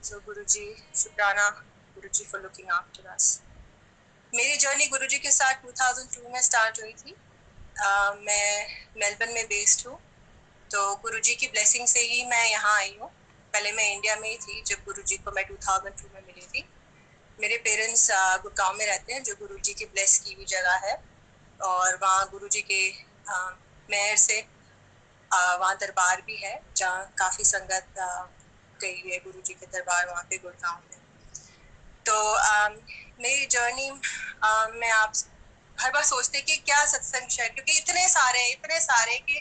So Guruji, शुक्राना गुरुजी for looking after us. मेरी journey गुरुजी के साथ 2002 में स्टार्ट हुई थी। मैं मेलबर्न में बेस्ड हूँ, तो गुरुजी की ब्लेसिंग से ही मैं यहाँ आई हूँ। पहले मैं इंडिया में ही थी जब गुरुजी को मैं 2002 में मिली थी। मेरे पेरेंट्स गुड़गांव में रहते हैं, जो गुरुजी की ब्लेस की हुई जगह है, और वहाँ गुरुजी के मेयर से वहाँ दरबार भी है, जहाँ काफ़ी संगत गई है गुरुजी के दरबार वहाँ पे गुड़गांव में। तो मेरी जर्नी में आप हर बार सोचते कि क्या सत्संग शेयर, क्योंकि इतने सारे कि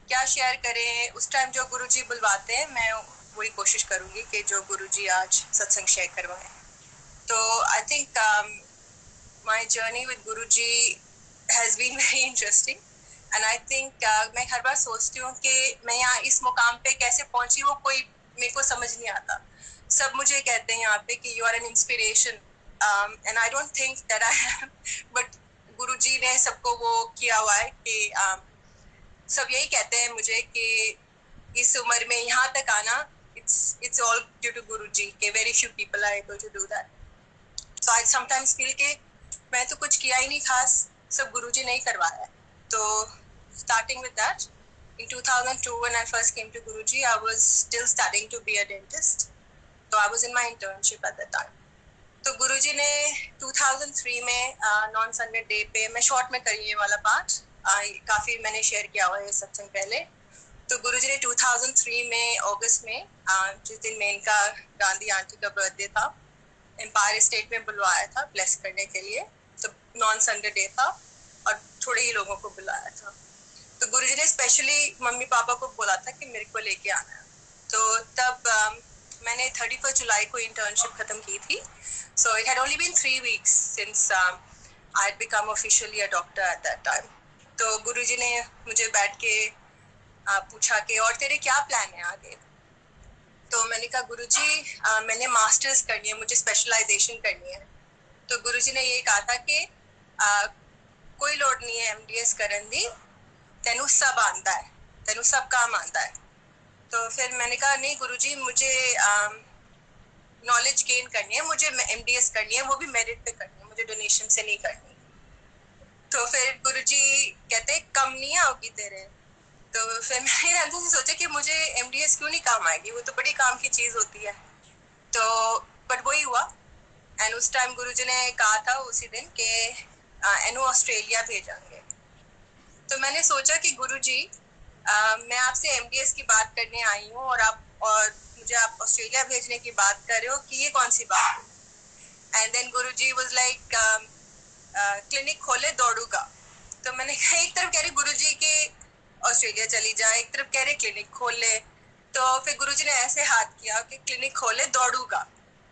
क्या शेयर करें। उस टाइम जो गुरुजी बुलवाते हैं मैं वही कोशिश करूँगी कि जो गुरुजी आज सत्संग शेयर करवाएं। तो I think my journey with guruji has been very interesting, and I think मैं हर बार सोचती हूँ कि मैं यहाँ इस मुकाम पे कैसे पहुँची, वो कोई मेरे को समझ नहीं आता। सब मुझे कहते हैं यहाँ पे कि you are an inspiration, and I don't think that I am, but Guruji ने सबको वो किया हुआ है कि सब यही कहते हैं मुझे कि इस उम्र में यहाँ तक आना, it's all due to गुरुजी, कि very few people are able to do that. So I sometimes feel कि मैं तो कुछ किया ही नहीं खास, सब गुरुजी ने ही करवाया है। तो starting with that, in 2002 when I first came to Guruji, I was still studying to be a dentist. So I was in my internship at that time. तो गुरुजी ने 2003 में नॉन संडे डे पे, मैं शॉर्ट में करी ये वाला part, काफ़ी मैंने शेयर किया हुआ है सत्संग पहले। तो गुरुजी ने 2003 में अगस्त में, जिस दिन मेनका गांधी आंटी का बर्थडे था, एम्पायर स्टेट में बुलवाया था ब्लेस करने के लिए। तो नॉन संडे डे था और थोड़े ही लोगों को बुलाया था। तो गुरुजी ने स्पेशली मम्मी पापा को बोला था कि मेरे को लेके आना है। तो तब मैंने 31 जुलाई को इंटर्नशिप खत्म की थी। So it had only been 3 weeks since I had become officially a doctor at that time. तो गुरुजी ने मुझे बैठ के पूछा कि और तेरे क्या प्लान है आगे। तो मैंने कहा गुरुजी मैंने मास्टर्स करनी है, मुझे स्पेशलाइजेशन करनी है। तो गुरुजी ने ये कहा था कि कोई लोड नहीं है MDS करन दी, तेनू सब आंदा है, तेनू सब काम आंदा है। तो फिर मैंने कहा नहीं गुरुजी, मुझे नॉलेज गेन करनी है, मुझे MDS करनी है, वो भी मेरिट पे करनी है, मुझे डोनेशन से नहीं करनी। तो फिर गुरुजी कहते कम नहीं आओगी तेरे। तो फिर मैंने अंदर से सोचा कि मुझे MDS क्यों नहीं काम आएगी, वो तो बड़ी काम की चीज़ होती है। तो बट वही हुआ, एंड उस टाइम गुरुजी ने कहा था उसी दिन कि एनु ऑस्ट्रेलिया भेजेंगे। तो मैंने सोचा कि गुरुजी मैं आपसे MDS की बात करने आई हूँ और मुझे आप ऑस्ट्रेलिया भेजने की बात कर रहे हो, कि ये कौन सी बात। And then guruji was like clinic खोले दौड़ूगा। तो मैंने कहा एक तरफ कह रही गुरुजी कि ऑस्ट्रेलिया चली जाए, एक तरफ कह रहे क्लिनिक खोल ले। तो फिर गुरुजी ने ऐसे हाथ किया कि क्लिनिक खोले दौड़ूगा।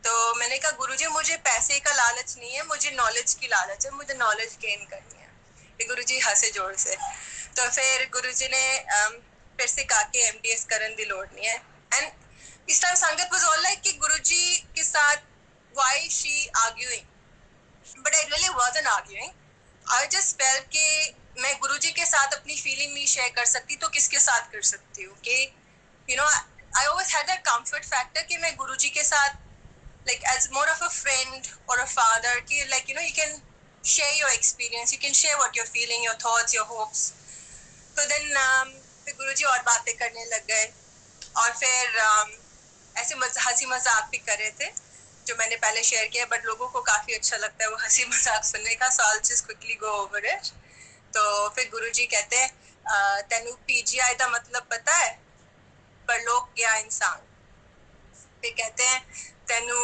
तो मैंने कहा गुरुजी मुझे पैसे का लालच नहीं है, मुझे नॉलेज की लालच है, मुझे नॉलेज गेन करनी है। फिर गुरुजी हंसे जोर से। तो फिर गुरुजी ने फिर से कहा कि MDS करन दी लोड़ नहीं है। एंड इस टाइम संगत वाज ऑल लाइक कि गुरुजी के साथ why she arguing, but I really wasn't arguing. I just felt कि मैं गुरुजी के साथ अपनी फीलिंग नहीं शेयर कर सकती तो किसके साथ कर सकती हूँ। कि you know I always had that comfort factor कि मैं गुरुजी के साथ like as more of a friend or a father, कि like you can share your experience, you can share what you're feeling, your thoughts, your hopes. तो then फिर गुरुजी और बातें करने लग गए, और फिर ऐसे हंसी मजाक भी कर रहे थे जो मैंने पहले शेयर किया, बट लोगों को काफी अच्छा लगता है वो हंसी मजाक सुनने का। So I'll just quickly go over it. तो फिर गुरुजी कहते हैं तेनू PGI का मतलब पता है, परलोक गया इंसान। फिर कहते हैं तेनू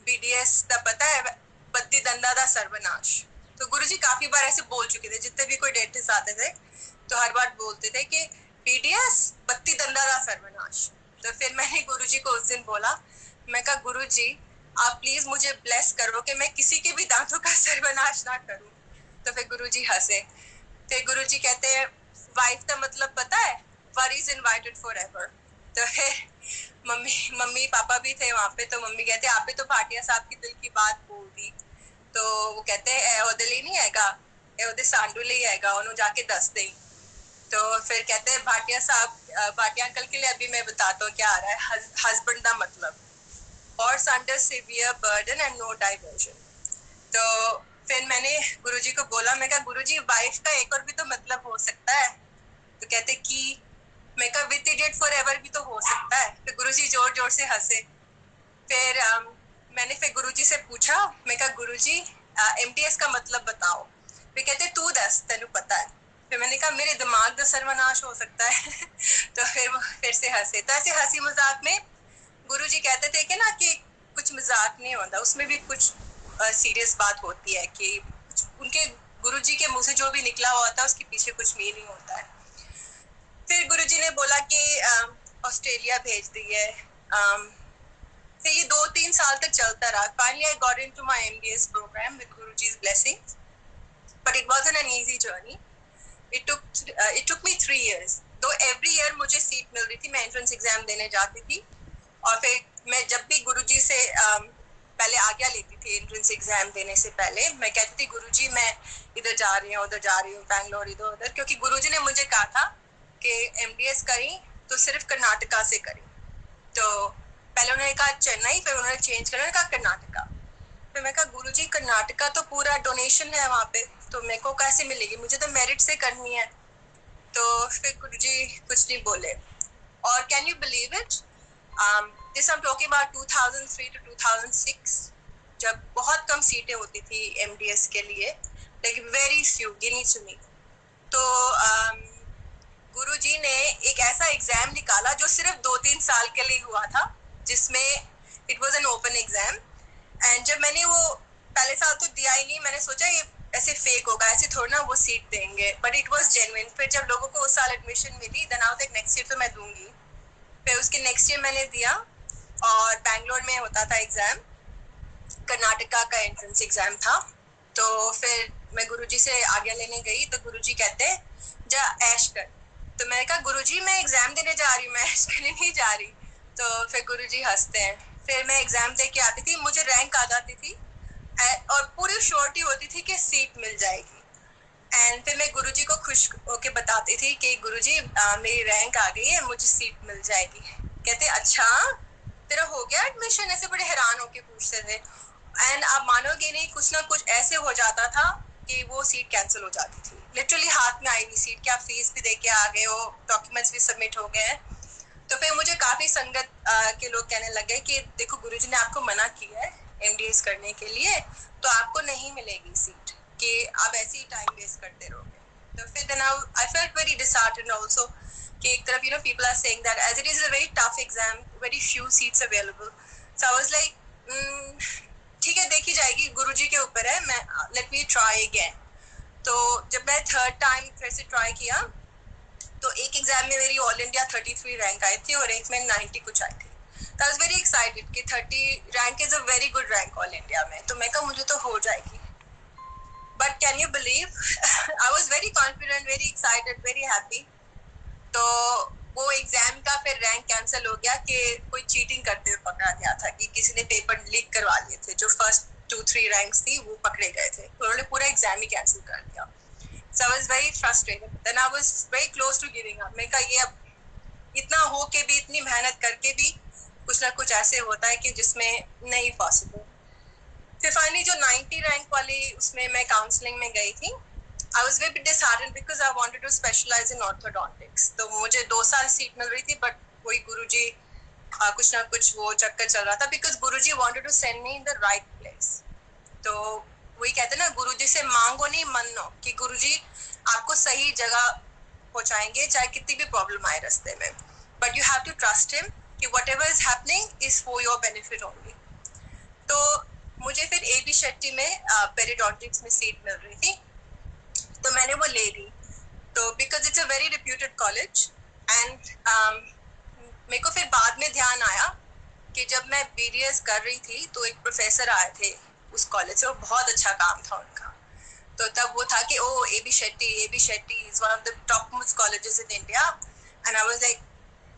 BDS का पता है, बत्ती दंदा दा सर्वनाश। तो गुरुजी काफी बार ऐसे बोल चुके थे, जितने भी कोई डेंटिस्ट आते थे तो हर बार बोलते थे कि BDS बत्ती दंदा दा सर्वनाश। तो फिर मैंने गुरुजी को उस दिन बोला, मैं कहा गुरुजी आप प्लीज मुझे ब्लेस करो कि मैं किसी के भी दांतों का सर्वनाश ना करूं। तो फिर गुरुजी हंसे। फिर गुरुजी कहते हैं वाइफ का मतलब पता है, वर इज इनवाइटेड फॉर एवर। तो फिर मम्मी पापा भी थे वहाँ पे, तो मम्मी कहते आपने तो भाटिया साहब की दिल की बात बोल दी। तो वो कहते हैं ए दिल ही नहीं हैगा, ए सांडू ही हैगा, उन्होंने जाके दस दें। तो फिर कहते हैं भाटिया साहब, भाटिया अंकल के लिए अभी मैं बताता हूँ क्या आ रहा है हस्बैंड का मतलब। horse under severe burden and no diversion. तो फिर मैंने गुरुजी को बोला, मैं कहा गुरुजी वाइफ का एक और भी तो मतलब हो सकता है. तो कहते कि मैं कहा विथ इडियट फॉर एवर भी तो हो सकता है. तो गुरुजी जोर जोर से हंसे. फिर मैंने फिर गुरुजी से पूछा, मैं कहा गुरुजी MTS का मतलब बताओ. फिर कहते तू दस तेनू पता है. फिर मैंने कहा मेरे दिमाग का सर्वनाश हो सकता है. तो फिर से हंसे. तो ऐसे हंसी मजाक में गुरुजी कहते थे कि ना कि कुछ मजाक नहीं होता, उसमें भी कुछ सीरियस बात होती है कि उनके गुरुजी के मुंह से जो भी निकला हुआ होता है उसके पीछे कुछ मीनिंग होता है. फिर गुरुजी ने बोला कि ऑस्ट्रेलिया भेज दिए. फिर ये 2-3 साल तक चलता रहा. Finally I got into my MBS program with Guruji's blessing, but it wasn't an easy journey. It took me 3 years. तो every year मुझे सीट मिल रही थी, मैं एंट्रेंस एग्जाम देने जाती थी. और फिर मैं जब भी गुरुजी से पहले आज्ञा लेती थी एंट्रेंस एग्जाम देने से पहले, मैं कहती थी गुरुजी मैं इधर जा रही हूँ, उधर जा रही हूँ, बैंगलोर इधर उधर, क्योंकि गुरुजी ने मुझे कहा था कि MDS करी तो सिर्फ कर्नाटका से करी. तो पहले उन्होंने कहा चेन्नई, फिर उन्होंने चेंज कर कहा कर्नाटका. फिर मैं कहा गुरुजी कर्नाटका तो पूरा डोनेशन है वहाँ पे, तो मेरे को कैसे मिलेगी, मुझे तो मेरिट से करनी है. तो फिर गुरुजी कुछ नहीं बोले. और can you believe it, this I am talking about 2003 to 2006, जब बहुत कम सीटें होती थी MDS के लिए, लेकिन वेरी फ्यू, गिनी चुनी. तो गुरुजी ने एक ऐसा एग्जाम निकाला जो सिर्फ 2-3 साल के लिए हुआ था, जिसमें it was an open exam. And जब मैंने वो पहले साल तो दिया ही नहीं, मैंने सोचा ये ऐसे फेक होगा, ऐसे थोड़ा ना वो सीट देंगे, बट इट वाज जेन्युइन. फिर जब लोगों को उस साल एडमिशन मिली, then I was like next year तो मैं दूंगी. फिर उसके नेक्स्ट ईयर मैंने दिया, और बैंगलोर में होता था एग्जाम, कर्नाटका का एंट्रेंस एग्जाम था. तो फिर मैं गुरुजी से आज्ञा लेने गई, तो गुरुजी कहते जा ऐश कर. तो मैंने कहा गुरुजी मैं एग्जाम देने जा रही हूँ, मैं ऐश करने नहीं जा रही. तो फिर गुरुजी हंसते हैं. फिर मैं एग्जाम दे के आती थी, मुझे रैंक आ जाती थी, और पूरी श्योरिटी होती थी कि सीट मिल जाएगी. एंड फिर मैं गुरुजी को खुश होके बताती थी कि गुरुजी मेरी रैंक आ गई है, मुझे सीट मिल जाएगी. कहते अच्छा तेरा हो गया एडमिशन, ऐसे बड़े हैरान होके पूछते थे. एंड आप मानोगे नहीं, कुछ ना कुछ ऐसे हो जाता था कि वो सीट कैंसिल हो जाती थी. लिटरली हाथ में आई हुई सीट, क्या फीस भी दे के आ गए हो, डॉक्यूमेंट्स भी सबमिट हो गए हैं. तो फिर मुझे काफी संगत के लोग कहने लगे कि देखो गुरुजी ने आपको मना किया है MDS करने के लिए, तो आपको नहीं मिलेगी सीट, कि आप ऐसे ही टाइम वेस्ट करते रहोगे. तो फिर then I felt very disheartened also, कि एक तरफ people are saying that as it is a very tough exam, very few seats available. So I was like ठीक है देखी जाएगी, गुरुजी के ऊपर है, मैं लेट मी ट्राई अगेन. तो जब मैं थर्ड टाइम फिर से ट्राई किया, तो एक एग्जाम में मेरी ऑल इंडिया 33 रैंक आई थी और एक में 90 कुछ आई थी. तो आई वाज वेरी एक्साइटेड कि 30 rank is a very good rank all India में, तो मैं कहा मुझे तो हो जाएगी. But can you believe, I was very confident, very excited, very happy. तो वो एग्जाम का फिर रैंक कैंसिल हो गया कि कोई चीटिंग करते हुए पकड़ा गया था, कि किसी ने पेपर लीक करवा लिए थे, जो फर्स्ट 2-3 रैंक्स थी वो पकड़े गए थे, तो उन्होंने पूरा एग्जाम ही कैंसिल कर दिया. So I was very frustrated. Then I was very close to giving up. मैं कहा ये अब इतना हो के भी, इतनी मेहनत करके भी कुछ ना कुछ ऐसे होता है कि जिसमें नहीं पॉसिबल. फिर फाइनली जो 90 रैंक वाली उसमें मैं काउंसलिंग में गई थी. I was very disheartened because I wanted to specialize in orthodontics. तो मुझे 2 साल सीट मिल रही थी, बट वही गुरुजी कुछ ना कुछ वो चक्कर चल रहा था, because Guruji wanted to send me in the right place. तो वही कहते ना गुरुजी से मांगो नहीं मनो, कि गुरुजी आपको सही जगह पहुंचाएंगे चाहे कितनी भी प्रॉब्लम आए रास्ते में, but you have to trust him कि whatever is happening is for your benefit only. तो मुझे फिर AB शेट्टी में पेरिडोंटिक्स में सीट मिल रही थी, तो मैंने वो ले ली. तो because it's a very reputed college. And मेरे को फिर बाद में ध्यान आया कि जब मैं BDS कर रही थी तो एक प्रोफेसर आए थे उस कॉलेज से, वो बहुत अच्छा काम था उनका. तो तब वो था कि ओ AB Shetty is one of the top most colleges in India. And I was like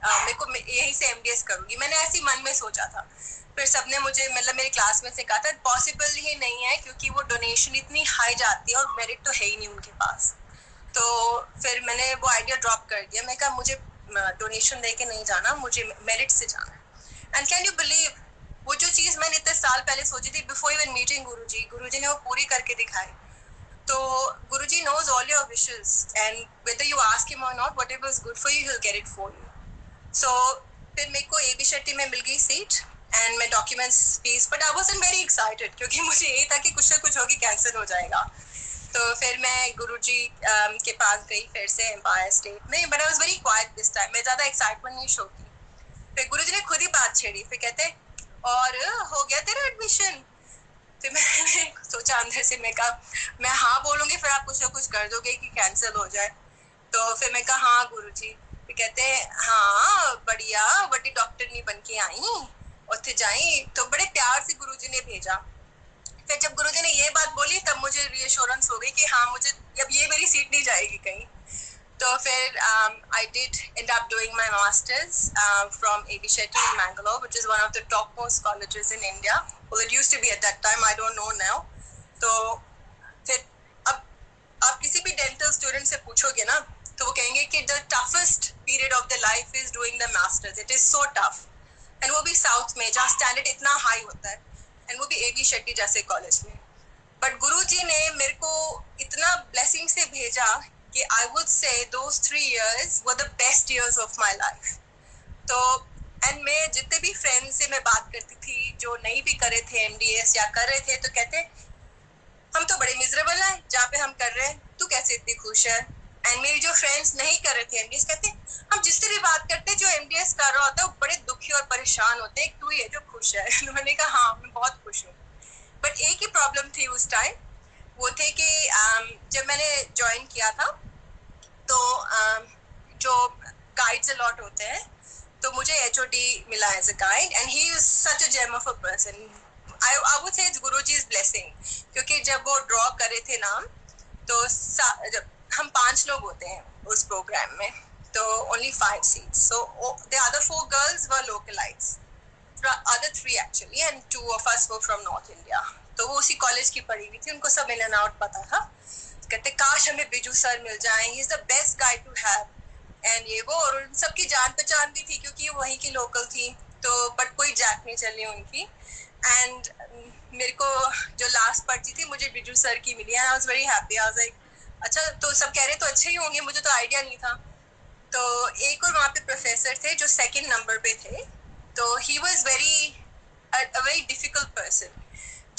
मेरे को यहीं से MDS करूंगी, मैंने ऐसे मन में सोचा था. फिर सबने मुझे, मतलब मेरी क्लास में से कहा था पॉसिबल ही नहीं है, क्योंकि वो डोनेशन इतनी हाई जाती है और मेरिट तो है ही नहीं उनके पास. तो फिर मैंने वो आइडिया ड्रॉप कर दिया. मैं कहा मुझे डोनेशन दे के नहीं जाना, मुझे मेरिट से जाना है. एंड कैन यू बिलीव, वो जो साल पहले सोची थी बिफोर इवन मीटिंग गुरुजी ने वो पूरी करके दिखाई. तो गुरुजी knows all your wishes and whether you ask him or not, whatever is good for you, he'll get it for you. So फिर मेरे को AB शेट्टी में मिल गई सीट एंड मैं documents fees, but I wasn't very excited क्योंकि मुझे यही था कि कुछ ना कुछ होगी कैंसिल हो जाएगा. तो फिर मैं गुरुजी के पास गई फिर से एम्पायर स्टेट में, but I was very quite this time. मैं ज़्यादा एक्साइटमेंट नहीं शो की. फिर गुरुजी ने खुद ही बात छेड़ी. फिर कहते और हो गया तेरा एडमिशन. फिर मैंने सोचा अंदर से, मैं कहा मैं हाँ बोलूँगी फिर आप कुछ ना कुछ कर दोगे कि कैंसिल हो जाए. तो फिर मैं कहा हाँ गुरुजी. फिर कहते हाँ बढ़िया, बड़ी डॉक्टर नहीं बन के आई उत्थे जाई. तो बड़े प्यार से गुरुजी ने भेजा. फिर जब गुरुजी ने ये बात बोली तब मुझे रीअश्योरेंस हो गई कि हाँ मुझे अब ये मेरी सीट नहीं जाएगी कहीं. तो फिर I did end up doing my masters from AB Shetty in Mangalore, which is one of the topmost colleges in India. Well, it used to be at that time. I don't know now. तो फिर अब आप किसी भी dental student से पूछोगे ना तो वो कहेंगे कि the toughest period of their life is doing the masters. It is so tough. And वो भी साउथ में जहाँ स्टैंडर्ड इतना हाई होता है, एंड वो भी AB शेट्टी जैसे कॉलेज में. बट गुरुजी ने मेरे को इतना ब्लेसिंग से भेजा कि I would say those 3 years were the best years of my life. तो एंड मैं जितने भी फ्रेंड्स से मैं बात करती थी जो नहीं भी करे थे MDS या कर रहे थे, तो कहते हम तो बड़े मिजरेबल हैं जहाँ पे हम कर रहे हैं, तू कैसे इतनी खुश है. एंड मेरी जो फ्रेंड्स नहीं कर रहे थे MDS कहते हम जिससे भी बात करते जो MDS कर रहा होता है वो बड़े दुखी और परेशान होते हैं, तू ही है जो खुश है. मैंने कहा हाँ मैं बहुत खुश हूँ. बट एक ही प्रॉब्लम थी उस टाइम, वो थे कि जब मैंने ज्वाइन किया था तो जो गाइड्स अलॉट होते हैं तो मुझे HOD मिला as a guide and he is such a gem of a person. I would say it's गुरुजी's blessing, क्योंकि जब वो ड्रॉ करे थे नाम तो जब हम 5 लोग होते हैं उस प्रोग्राम में तो only 5 seats. So the other 4 girls were localites, other 3 actually, and 2 of us were from North India. तो वो उसी कॉलेज की पढ़ी हुई थी, उनको सब इन एंड आउट पता था. कहते काश हमें बिजू सर मिल जाएं, he is the best guy to have. And ये वो, और उन सबकी जान पहचान भी थी क्योंकि वो वहीं की लोकल थी. तो बट कोई जैक नहीं चली उनकी. एंड मेरे को जो लास्ट पर्ची थी मुझे बिजू सर की मिली and I was very happy. I was like अच्छा, तो सब कह रहे तो अच्छे ही होंगे, मुझे तो आइडिया नहीं था. तो एक और वहाँ पे प्रोफेसर थे जो 2nd नंबर पे थे. तो he was a very difficult person.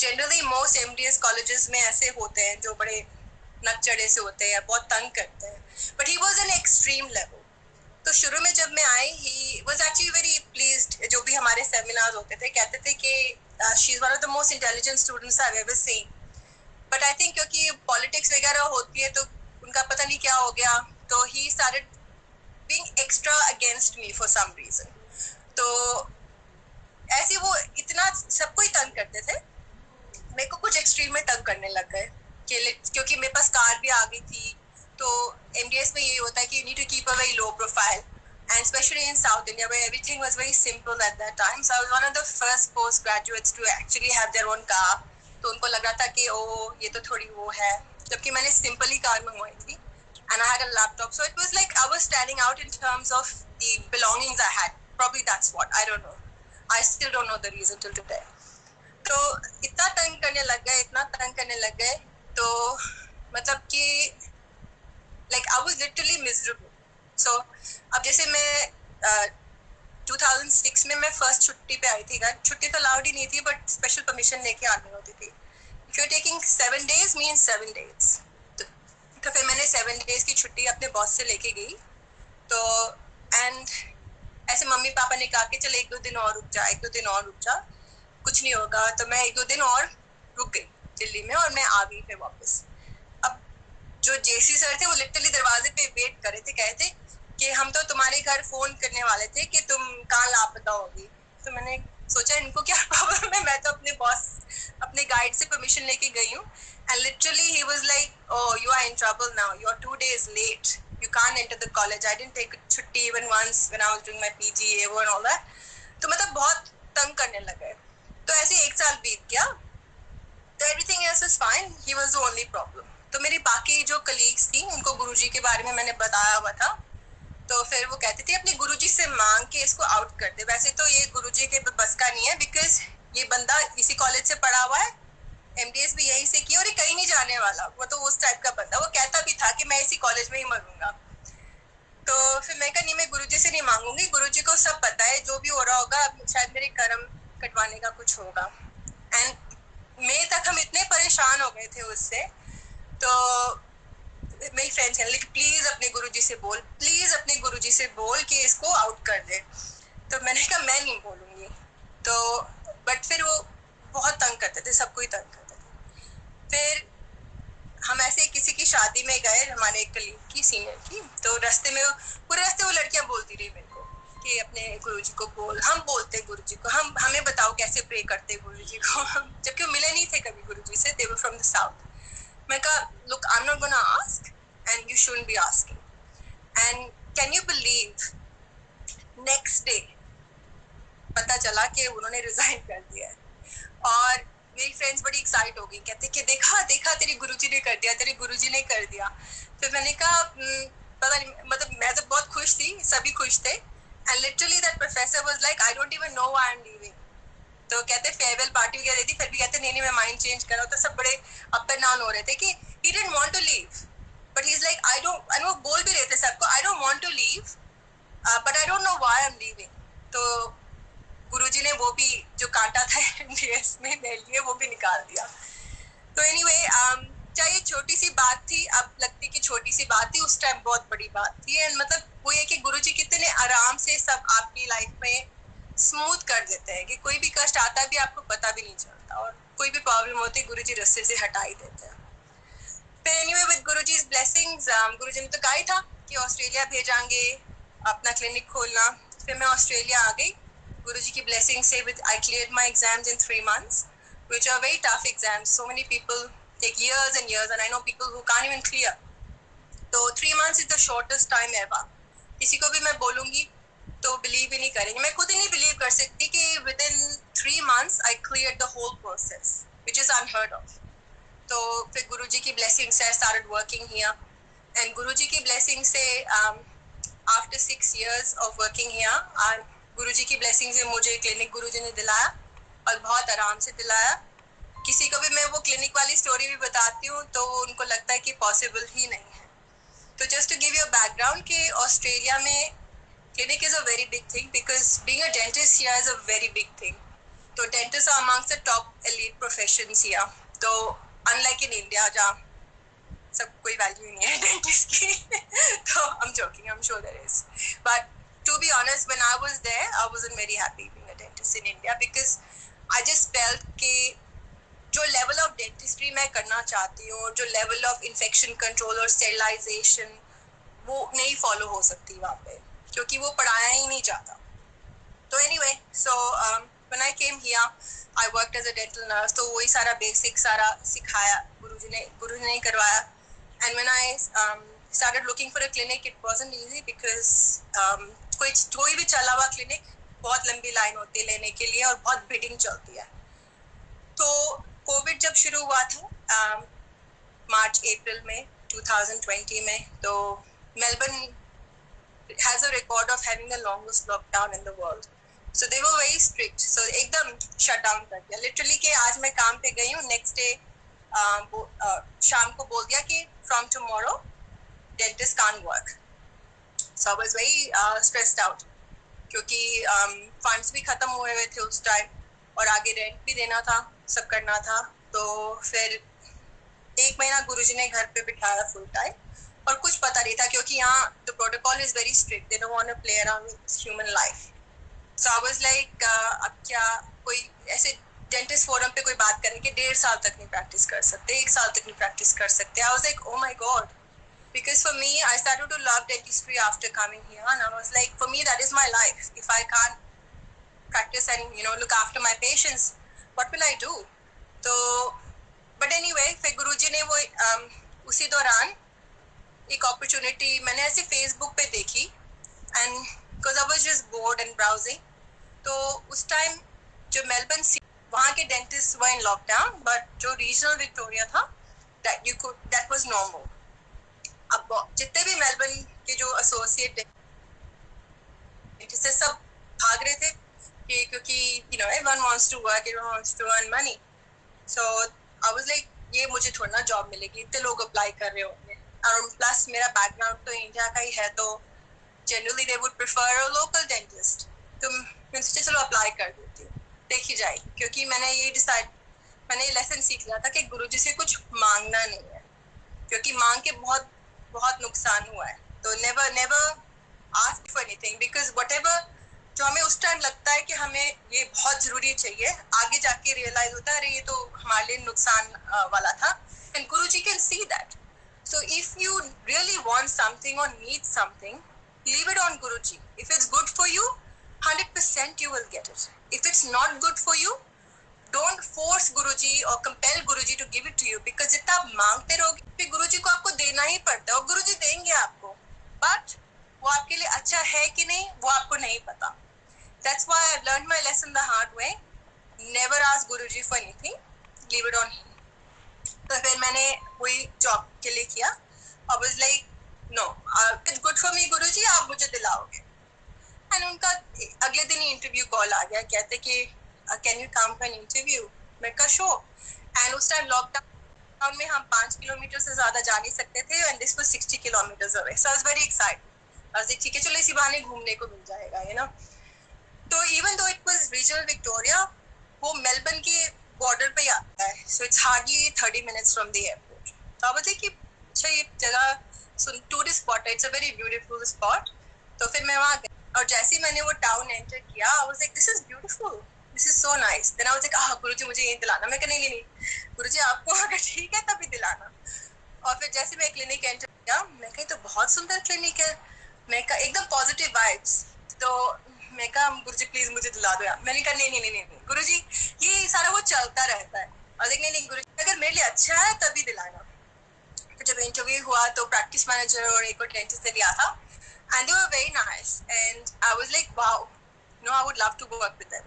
Generally most MDS colleges में ऐसे होते हैं जो बड़े नकचड़े से होते हैं या बहुत तंग करते हैं. But he was an extreme level. तो शुरू में जब मैं आई he was actually very pleased. जो भी हमारे सेमिनार होते थे कहते थे कि she is one of the most intelligent students I've ever seen. But I think क्योंकि पॉलिटिक्स वगैरह होती है तो उनका पता नहीं क्या हो गया, तो he started being extra against me for some reason. तो ऐसे वो इतना सबको ही तंग करते थे, मेरे को कुछ एक्सट्रीम में तंग करने लग गए क्योंकि मेरे पास कार भी आ गई थी. तो MDS में ये होता है कि you need to keep a very low profile, and especially in South India where everything was very simple at that time. So I was one of the first postgraduates to actually have their own car. तो उनको लग रहा था कि ओ ये तो थोड़ी वो है, जबकि मैंने सिंपल ही कार मंगवाई थी and I had a laptop. So it was like I was standing out in terms of the belongings I had. Probably that's what. I don't know. I still don't know the reason till today. तो इतना तंग करने लग गए, इतना तंग करने लग गए, तो मतलब कि like I was literally miserable. So अब जैसे मैं 2006 में मैं फर्स्ट छुट्टी पे आई थी घर. छुट्टी तो अलाउड ही नहीं थी बट स्पेशल परमिशन लेके आनी होती थी. If you're taking 7 days means 7 days. तो फिर मैंने 7 days की छुट्टी अपने बॉस से लेके गई. तो एंड ऐसे मम्मी पापा ने कहा कि चल 1-2 दिन और रुक जा, 1-2 दिन और रुक जा, कुछ नहीं होगा. तो मैं 1-2 दिन और रुक गई दिल्ली में और मैं आ गई फिर वापस. अब जो JC सर थे वो लिटरली दरवाजे पे वेट कर रहे थे, कहते कि हम तो तुम्हारे घर फोन करने वाले थे कि तुम कहाँ लापता होगी. तो मैंने सोचा इनको क्या प्रॉब्लम है, मैं तो अपने बॉस अपने गाइड से परमिशन लेके गई हूँ. And literally he was like, oh, you are in trouble now. You are 2 days late. You can't enter the college. I didn't take a छुट्टी even once when I was doing my PG, AO and all that. तो मतलब बहुत तंग करने लगे. तो ऐसे 1 साल बीत गया. तो everything else is fine. He was the only problem. तो मेरी बाकी जो colleagues थी उनको गुरुजी के बारे में मैंने बताया हुआ था. तो फिर वो कहते थे अपने गुरुजी से मांग के इसको आउट कर दे. वैसे तो ये गुरुजी के बस का नहीं है, बिकॉज ये बंदा इसी कॉलेज से पढ़ा हुआ है, MDS भी यहीं से किया और ये कहीं नहीं जाने वाला। वो तो उस टाइप का बंदा, वो कहता भी था कि मैं इसी कॉलेज में ही मरूंगा। तो फिर मैं कहा नहीं, मैं गुरुजी से नहीं मांगूंगी, गुरुजी को सब पता है, जो भी हो रहा होगा शायद मेरे कर्म कटवाने का कुछ होगा। एंड मई तक हम इतने परेशान हो गए थे उससे, तो मेरी फ्रेंड्स कहने लगी प्लीज अपने गुरुजी से बोल, प्लीज अपने गुरुजी से बोल कि इसको आउट कर दे। तो मैंने कहा मैं नहीं बोलूंगी। तो बट फिर वो बहुत तंग करते थे, सबको ही तंग करते थे। फिर हम ऐसे किसी की शादी में गए, हमारे एक कलीग की, सीनियर की, तो रास्ते में पूरे रास्ते वो लड़कियां बोलती रही मेरे को कि अपने गुरुजी को बोल, हम बोलते गुरुजी को, हम हमें बताओ कैसे प्रे करते गुरुजी को। जबकि वो मिले नहीं थे कभी गुरुजी से, दे वर फ्रॉम द साउथ। मैं कहा look, I am not gonna ask and you shouldn't be asking. And can you believe, next day पता चला कि उन्होंने रिजाइन कर दिया है। और मेरी फ्रेंड्स बड़ी एक्साइट हो गई, कहते कि देखा देखा तेरी गुरुजी ने कर दिया, तेरे गुरुजी ने कर दिया। फिर मैंने कहा पता नहीं, मतलब मैं तो बहुत खुश थी, सभी खुश थे। And literally that professor was like I don't even know why I am leaving. तो कहते फेयरवेल पार्टी वगैरह दी, फिर भी कहते नहीं नहीं मैं माइंड चेंज कर रहा हूँ। तो सब बड़े अप एंड डाउन हो रहे थे कि he didn't want to leave, but he is like I don't, and वो बोल भी रहे थे सबको I don't want to leave but I don't know why I am leaving. तो गुरुजी ने वो भी जो कांटा था MDS में मेरे लिए, वो भी निकाल दिया। तो एनीवे चाहे छोटी सी बात थी, अब लगती कि छोटी सी बात थी, उस टाइम बहुत बड़ी बात थी। एंड मतलब वो ये कि गुरुजी कितने आराम से सब आपकी लाइफ में स्मूथ कर देते हैं कि कोई भी कष्ट आता भी आपको पता भी नहीं चलता, और कोई भी प्रॉब्लम होती गुरुजी रास्ते से हटा ही देते हैं। फिर एनीवे विद गुरुजी's ब्लेसिंग्स, गुरुजी ने तो कहा ही था कि ऑस्ट्रेलिया भेजांगे अपना क्लिनिक खोलना। फिर मैं ऑस्ट्रेलिया आ गई गुरुजी की ब्लेसिंग से। With I cleared my exams in 3 months which are very tough exams. So many people take years and years and I know people who can't even clear. तो 3 months is the shortest time ever. किसी को भी मैं बोलूंगी तो believe ही नहीं करेंगे, मैं खुद ही नहीं बिलीव कर सकती कि within 3 months I cleared the whole process, which is unheard of. तो फिर गुरुजी की ब्लेसिंग से I started working here, and गुरुजी की ब्लेसिंग से after 6 years of working here, गुरुजी की ब्लेसिंग से मुझे क्लिनिक गुरुजी ने दिलाया और बहुत आराम से दिलाया। किसी को भी मैं वो क्लिनिक वाली स्टोरी भी बताती हूँ तो उनको लगता है कि पॉसिबल ही नहीं है। तो just to give you a background कि ऑस्ट्रेलिया में clinic is a very big thing because being a dentist here is a very big thing. So dentists are amongst the top elite professions here. So unlike in India जहाँ सब कोई value नहीं है dentist की तो I'm joking, I'm sure there is. But to be honest, when I was there, I wasn't very happy being a dentist in India because I just felt कि जो level of dentistry मैं करना चाहती हूँ, जो level of infection control और sterilisation, वो नहीं फॉलो हो सकती वहाँ पे क्योंकि वो पढ़ाया ही नहीं जाता। तो anyway, so when I came here I worked as a dental nurse, तो वही सारा बेसिक सारा सिखाया गुरुजी ने करवाया। And when I started looking for a clinic, it wasn't easy because कोई भी चला हुआ क्लिनिक बहुत लंबी लाइन होती है लेने के लिए और बहुत बिडिंग चलती है। तो कोविड जब शुरू हुआ था मार्च अप्रैल में 2020 में, तो Melbourne has a record of having the longest lockdown in the world. So they were very strict. So एकदम shut down कर दिया literally कि आज मैं काम पे गई हूँ, next day शाम को बोल दिया कि from tomorrow dentist can't work. So I was very stressed out क्योंकि funds भी खत्म हुए हुए थे उस टाइम और आगे रेंट भी देना था, सब करना था। तो फिर 1 महीना गुरुजी ने घर पे बिठाया फुल टाइम और कुछ पता नहीं था क्योंकि यहाँ the protocol is very strict, they don't want to play around with human life. So I was like अब क्या कोई ऐसे डेंटिस्ट फोरम पे कोई बात करें कि 1.5 साल तक नहीं प्रैक्टिस कर सकते, 1 साल तक नहीं प्रैक्टिस कर सकते। I was like oh my god, because for me I started to love dentistry after coming here and I was like for me that is my life. If I can't practice and look after my patients, what will I do? तो but anyway फिर गुरुजी ने वो उसी दौरान एक opportunity मैंने ऐसे Facebook पे देखी and because I was just board and browsing. तो उस टाइम जो मेलबर्न वहाँ के dentist were in lockdown, but जो रीजनल विक्टोरिया था दैट वाज नॉर्मल। अब जितने भी मेलबर्न के जो एसोसिएट डेंटिस्ट सब भाग रहे थे कि क्योंकि everyone wants to work, everyone wants to earn money. So I was like, ये मुझे थोड़ा ना जॉब मिलेगी, इतने लोग अप्लाई कर रहे होंगे, और प्लस मेरा बैकग्राउंड तो इंडिया का ही है, तो generally they would prefer a local dentist. तो मैं सोचा चलो अप्लाई कर देती हूँ, देखी जाएगी. क्योंकि मैंने ये लेसन सीख लिया था कि गुरुजी से कुछ मांगना नहीं है, क्योंकि मांग के बहुत बहुत नुकसान हुआ है. तो never never ask for anything, because whatever जो हमें उस टाइम लगता है कि हमें ये बहुत जरूरी चाहिए, आगे जाके रियलाइज होता है अरे ये तो हमारे लिए नुकसान वाला था. And Guruji can see that. So if you really want something or need something, leave it on Guruji. If it's good for you, 100% you will get it. If it's not good for you, don't force Guruji or compel Guruji to give it to you, because जितना आप मांगते रहोगे फिर गुरुजी को आपको देना ही पड़ता है, और गुरुजी देंगे आपको, but वो आपके लिए अच्छा है कि नहीं वो आपको नहीं पता. That's why I've learned my lesson the hard way. Never ask Guruji for anything. Leave it on him. तो फिर मैंने वही जॉब के लिए किया. I was like, no, it's good for me गुरुजी, आप मुझे दिलाओगे. एंड उनका अगले दिन ही इंटरव्यू कॉल आ गया, कहते कि can you come for an interview. मैं कहा शो. एंड उस टाइम लॉकडाउन में हम 5 किलोमीटर से ज्यादा जा नहीं सकते थे, and this was 60 kilometres away. So I was very excited. I was like ठीक है चलो इसी बहाने घूमने को मिल जाएगा, यू नो. तो even though it was regional Victoria, वो मेलबर्न के बॉर्डर पे ही आता है, so it's hardly 30 minutes from the airport. तो अब कि अच्छा ये जगह टूरिस्ट स्पॉट है, it's a very beautiful spot. तो फिर मैं वहाँ गई, और जैसे ही मैंने वो टाउन एंटर किया, I was like this is beautiful, this is so nice. Then I was like Guruji मुझे यही दिलाना. मैं नहीं नहीं नहीं गुरुजी आपको अगर ठीक है तभी दिलाना. और फिर जैसे मैं क्लिनिक एंटर किया, मैं कही तो बहुत सुंदर क्लिनिक है, मैं कहा एकदम पॉजिटिव वाइब्स. तो मैं कहा गुरुजी प्लीज मुझे दिला दो यार. मैंने कहा नहीं नहीं नहीं नहीं गुरुजी ये सारा वो चलता रहता है. और नहीं नहीं गुरुजी अगर मेरे लिए अच्छा है तभी दिलाना. तो जब इंटरव्यू हुआ तो प्रैक्टिस मैनेजर और एक और डेंटिस्ट ने लिया था, and they were very nice, and I was like wow, no, I would love to work with them.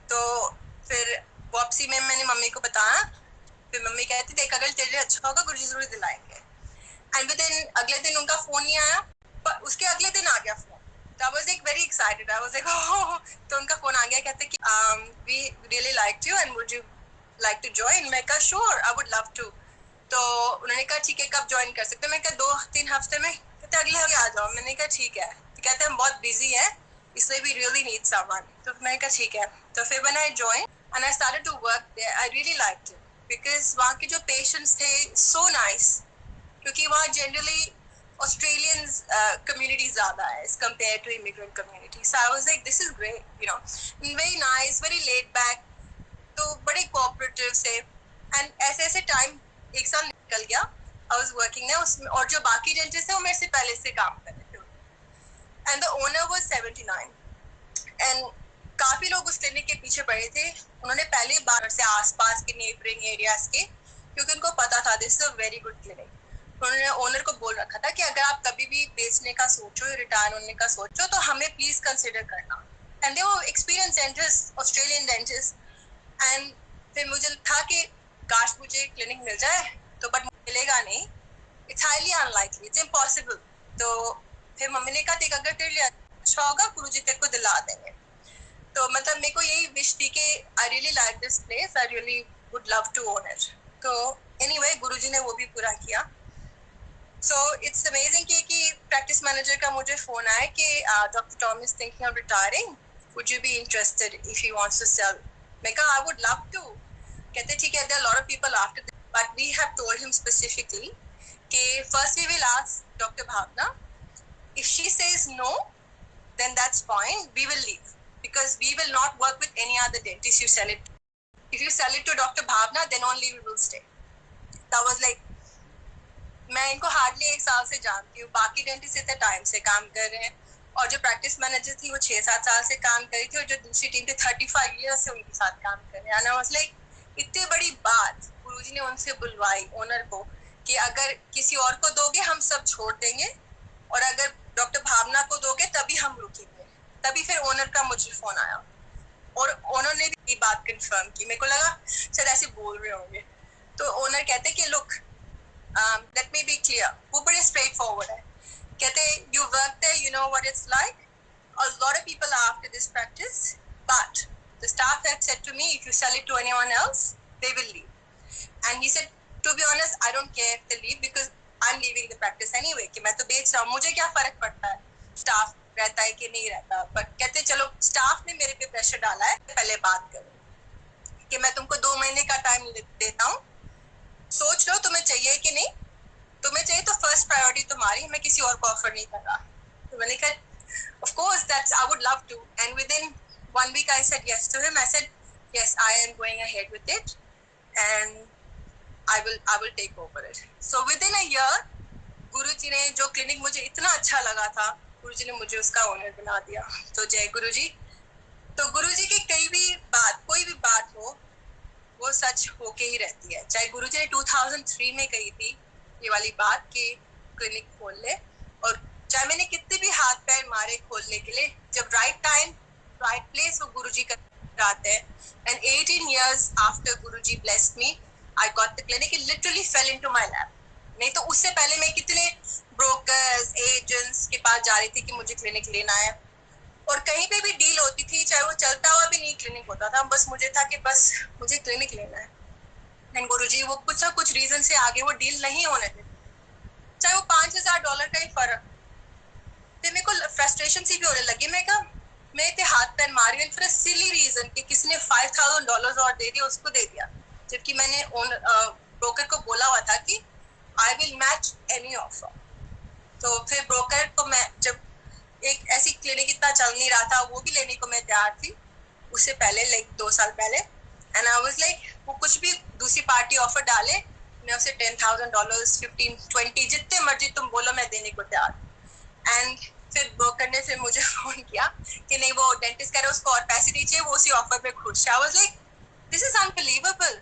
तो फिर वापसी में मैंने मम्मी को बताया. फिर मम्मी कहती देख अगर तेरे लिए अच्छा होगा गुरुजी जरूर दिलाएंगे. एंड विद अगले दिन उनका फोन नहीं आया, पर उसके अगले दिन आ गया फोन. तो I was like very excited. I was like oh. तो उनका फोन आ गया, कहते कि we really liked you and would you like to join. मैं कहा sure I would love to. तो उन्होंने कहा ठीक है कब ज्वाइन कर सकते. मैं कहा 2-3 हफ्ते में. कहते अगले हफ्ते आ जाओ. मैंने कहा ठीक है. तो कहते हम बहुत बिजी है इसलिए वी रियली नीड समवन. तो मैंने कहा ठीक है. तो फिर when I join and I started to work there, I really liked it, because वहाँ के जो पेशेंट्स थे सो नाइस. क्योंकि वहाँ जनरली ऑस्ट्रेलियंस कम्युनिटी ज्यादा है as compare to immigrant community. So I was like this is great, you know, very nice, very laid back. तो बड़े कोऑपरेटिव से. एंड ऐसे ऐसे टाइम एक साल निकल गया. आई वाज वर्किंग ना उसमें, और जो बाकी डेंटिस्ट थे वो मेरे से पहले से काम कर रहे थे. And the owner was 79. And काफी लोग उस क्लिनिक के पीछे पड़े थे. उन्होंने पहले बाहर से आसपास के नेबरिंग एरियाज के, क्योंकि उनको पता था this is a very good clinic. उन्होंने ओनर को बोल रखा था कि अगर आप कभी भी बेचने का सोचो, रिटायर होने का सोचो, तो हमें प्लीज कंसिडर करना. And they were experience dentist, Australian dentist. And फिर मुझे था कि काश मुझे क्लिनिक मिल जाए, तो बट मिलेगा नहीं. It's highly unlikely, it's impossible. तो फिर मम्मी ने कहा देख अगर तेरे लिए अच्छा होगा गुरुजी तेरे को दिला देंगे. तो मतलब मेरे को यही विश थी कि I really like this place, I really would love to own it. तो एनीवे गुरुजी ने वो भी पूरा किया. सो इट्स अमेजिंग कि प्रैक्टिस मैनेजर का मुझे फोन आया कि doctor Tom is thinking of retiring, would you be interested if he wants to sell. मैं कहा आई वुड लव टू. कहते ठीक है, there are lot of people after this, but we have told him specifically कि first we will ask doctor Bhavna, if she says no then that's fine, we will leave, because we will not work with any other dentist you sell it to. If you sell it to Dr. Bhavna then only we will stay. That was like, मैं इनको hardly 1 साल से जानती हूँ, बाकी dentist इतने time से काम कर रहे हैं, और जो प्रैक्टिस मैनेजर थी वो 6-7 साल से काम कर रही थी, और जो दूसरी टीम थी 35 ईयर्स से उनके साथ काम कर रहे हैं. आई वाज लाइक इतनी बड़ी बात गुरुजी ने उनसे बुलवाई ओनर को कि अगर किसी और को दोगे हम सब छोड़ देंगे, और अगर डॉक्टर भावना को दोगे तभी हम रुकेंगे. तभी फिर ओनर का मुझे फोन आया, और ओनर ने भी बात कंफर्म की. मेरे को लगा शायद ऐसे बोल रहे होंगे. तो ओनर कहते कि look, let me be clear, वो बड़े स्ट्रेट फॉरवर्ड है. कहते you work there, you know what it's like, a lot of people are after this practice, but the staff had said to me, if you sell it to anyone else, they will leave. And he said, to be honest, I don't care if they leave because I'm leaving the practice anyway. कि मैं तो बेच रहा हूँ, मुझे क्या फर्क पड़ता है स्टाफ रहता है कि नहीं रहता. बट कहते चलो स्टाफ ने मेरे पे प्रेशर डाला है, पहले बात करो कि मैं तुमको 2 महीने का टाइम देता हूँ, सोच लो तुम्हें चाहिए कि नहीं. तुम्हें चाहिए तो फर्स्ट प्रायोरिटी तुम्हारी, मैं किसी और को ऑफर नहीं कर रहा. तो मैंने कहा of course that's I would love to. And within 1 week I said yes to him. I said yes, I am going ahead with it and I will take over it. So within a year गुरुजी ने जो clinic मुझे इतना अच्छा लगा था, गुरुजी ने मुझे उसका ओनर बना दिया. तो जय गुरुजी. तो गुरुजी की कोई भी बात हो वो सच होके ही रहती है. चाहे गुरुजी ने 2003 में कही थी ये वाली बात कि क्लिनिक खोल ले, और चाहे मैंने कितने भी हाथ पैर मारे खोलने के लिए, जब राइट टाइम राइट प्लेस वो गुरुजी कराते हैं. And 18 years after Guruji blessed me, I got the clinic. It literally fell into my lap. नहीं तो उससे पहले मैं कितने ब्रोकर्स एजेंट्स के पास जा रही थी कि मुझे क्लिनिक लेना है, और कहीं पे भी डील होती थी, चाहे वो चलता हुआ भी नहीं क्लिनिक होता था, बस मुझे था कि बस मुझे क्लिनिक लेना है. एंड गुरुजी वो कुछ ना कुछ रीजन से आगे वो डील नहीं होने देते, चाहे वो $5,000 का ही फर्क. फिर मेरे को फ्रस्ट्रेशन सी भी होने लगी. मैं इतने हाथ पैर मार रही हूँ फॉर अ सिली रीजन कि किसी ने $5,000 और दे दिया, उसको दे दिया, जबकि मैंने ब्रोकर को बोला हुआ था कि I will match any offer. तो फिर ब्रोकर को मैं जब एक ऐसी क्लिनिक इतना चल नहीं रहा था, वो भी लेने को मैं तैयार थी उससे पहले, लाइक 2 साल पहले. एंड आई वाज लाइक वो कुछ भी दूसरी पार्टी ऑफर डाले, मैं उसे $10,000 15-20 जितने मर्जी तुम बोलो मैं देने को तैयार. एंड फिर ब्रोकर ने फिर मुझे फोन किया कि नहीं वो डेंटिस्ट कह रहा है उसको और पैसे दीजिए, वो उसी ऑफर पे खुश. आई was like this is unbelievable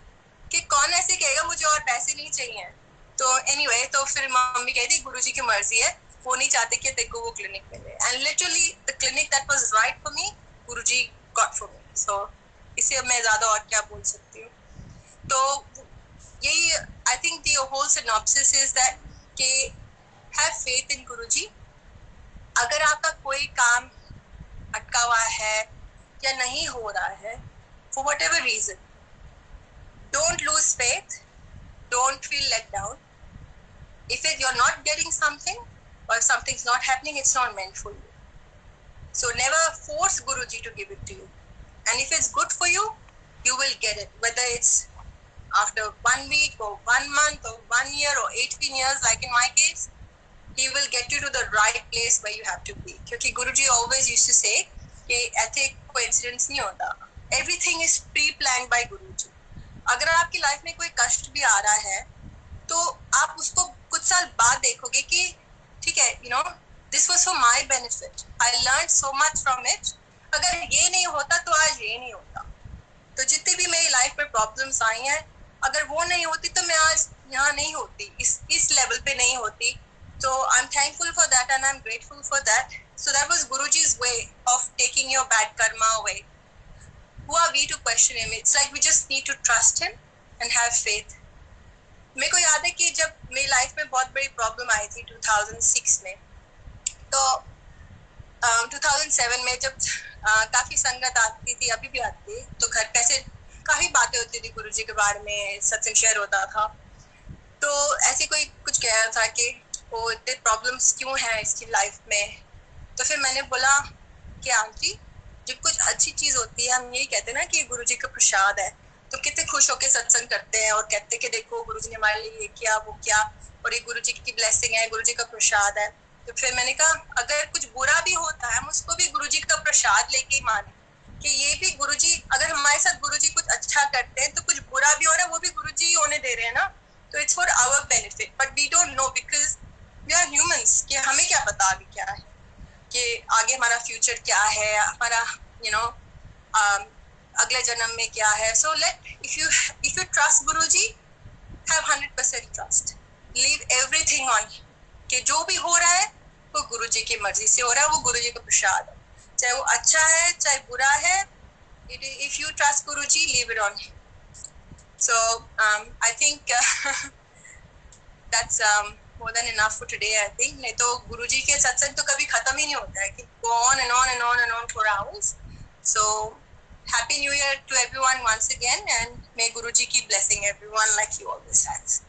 कि कौन ऐसे कहेगा मुझे और पैसे नहीं चाहिए. तो एनीवे तो फिर मम्मी कहती गुरुजी की मर्जी है, वो नहीं चाहते कि देखो वो क्लिनिक मिले. And literally the clinic that was right for me Guruji got for me. So इससे अब मैं ज्यादा और क्या बोल सकती हूँ. तो यही I think the whole synopsis is that कि हैव फेथ इन गुरुजी. अगर आपका कोई काम अटका हुआ है या नहीं हो रहा है for whatever reason, don't lose faith, don't feel let down. If you're not getting something or something's not happening, it's not meant for you. So never force Guruji to give it to you. And if it's good for you, you will get it. Whether it's after 1 week or 1 month or 1 year or 18 years, like in my case, he will get you to the right place where you have to be. Because Guruji always used to say कि ऐसे coincidence नहीं होता. Everything is pre-planned by Guruji. अगर आपकी life में कोई कष्ट भी आ रहा है तो आप उसको कुछ साल बाद देखोगे कि ठीक है, you know this was for my benefit, I learn so much from it. अगर ये नहीं होता तो आज ये नहीं होता. तो जितनी भी मेरी लाइफ में प्रॉब्लम्स आई हैं, अगर वो नहीं होती तो मैं आज यहाँ नहीं होती, इस लेवल पे नहीं होती. तो I am thankful for that and I am grateful for that. So that was Guruji's way of taking your bad karma away. Who are we to question him? It's like we just need to trust him and have faith. मेरे को याद है कि जब मेरी life में बहुत बड़ी प्रॉब्लम आई थी 2006 में, तो 2007 में जब काफी संगत आती थी, अभी भी आती है, तो घर पे ऐसे काफी बातें होती थी गुरुजी के बारे में, सत्संग शेयर होता था. तो ऐसे कोई कुछ कह रहा था कि वो इतने प्रॉब्लम्स क्यों हैं इसकी लाइफ में. तो फिर मैंने बोला कि आंटी जब कुछ अच्छी चीज होती है हम यही कहते हैं ना कि गुरुजी का प्रसाद है, तो कितने खुश होकर सत्संग करते हैं और कहते हैं कि देखो गुरुजी ने हमारे लिए ये किया वो किया और ये गुरुजी की ब्लेसिंग है, गुरुजी का प्रसाद है. तो फिर मैंने कहा अगर कुछ बुरा भी होता है हम उसको भी गुरुजी का प्रसाद लेके ही माने कि ये भी गुरुजी, अगर हमारे साथ गुरुजी कुछ अच्छा करते हैं तो कुछ बुरा भी हो रहा है वो भी गुरुजी ही होने दे रहे हैं ना. तो it's for our benefit, but we don't know because we are humans कि हमें क्या पता आगे क्या है, कि आगे हमारा फ्यूचर क्या है, हमारा यू नो अगले जन्म में क्या है. So let if you trust Guruji, have 100% trust, leave everything on कि जो भी हो रहा है वो गुरुजी की मर्जी से हो रहा है, वो गुरुजी का प्रसाद है, चाहे वो अच्छा है चाहे बुरा है. If you trust Guruji, leave it on. So I think that's more than enough for today, I think. नहीं तो गुरुजी के सत्संग तो कभी खत्म ही नहीं होता है कि go on and on and on and on for hours. So Happy New Year to everyone once again, and may Guruji keep blessing everyone like he always has.